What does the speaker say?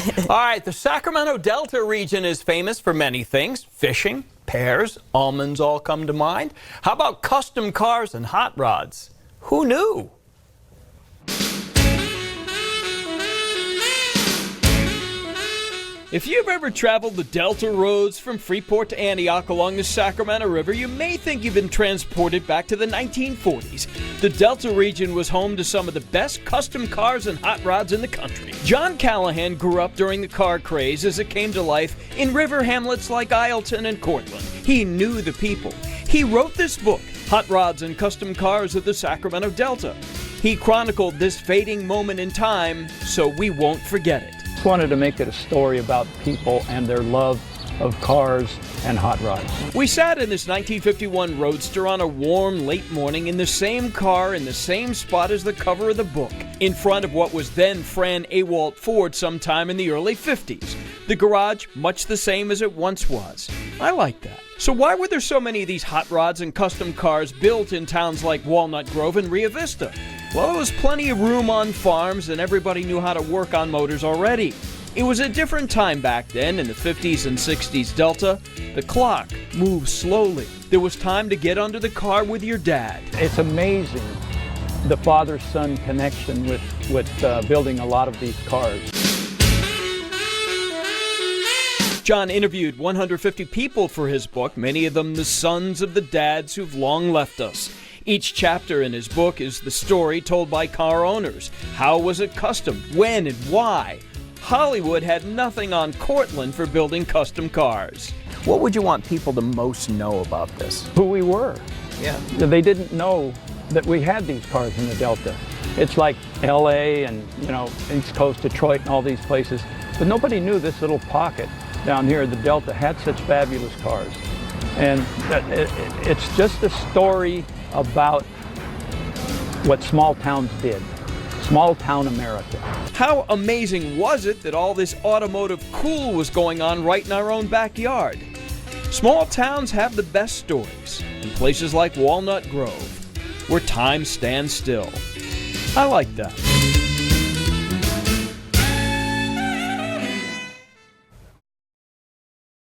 All right, the Sacramento Delta region is famous for many things. Fishing, pears, almonds all come to mind. How about custom cars and hot rods? Who knew? If you've ever traveled the Delta roads from Freeport to Antioch along the Sacramento River, you may think you've been transported back to the 1940s. The Delta region was home to some of the best custom cars and hot rods in the country. John Callahan grew up during the car craze as it came to life in river hamlets like Isleton and Cortland. He knew the people. He wrote this book, Hot Rods and Custom Cars of the Sacramento Delta. He chronicled this fading moment in time so we won't forget it. Wanted to make it a story about people and their love of cars and hot rods. We sat in this 1951 Roadster on a warm, late morning in the same car in the same spot as the cover of the book, in front of what was then Fran A. Walt Ford sometime in the early 50s. The garage, much the same as it once was. I like that. So why were there so many of these hot rods and custom cars built in towns like Walnut Grove and Rio Vista? Well, there was plenty of room on farms and everybody knew how to work on motors already. It was a different time back then in the 50s and 60s Delta. The clock moved slowly. There was time to get under the car with your dad. It's amazing the father-son connection with building a lot of these cars. John interviewed 150 people for his book, many of them the sons of the dads who've long left us. Each chapter in his book is the story told by car owners. How was it custom? When and why? Hollywood had nothing on Cortland for building custom cars. What would you want people to most know about this? Who we were. Yeah. They didn't know that we had these cars in the Delta. It's like LA and, East Coast, Detroit and all these places. But nobody knew this little pocket down here, the Delta, had such fabulous cars. And it's just a story about what small towns did. Small town America. How amazing was it that all this automotive cool was going on right in our own backyard? Small towns have the best stories, in places like Walnut Grove, where time stands still. I like that.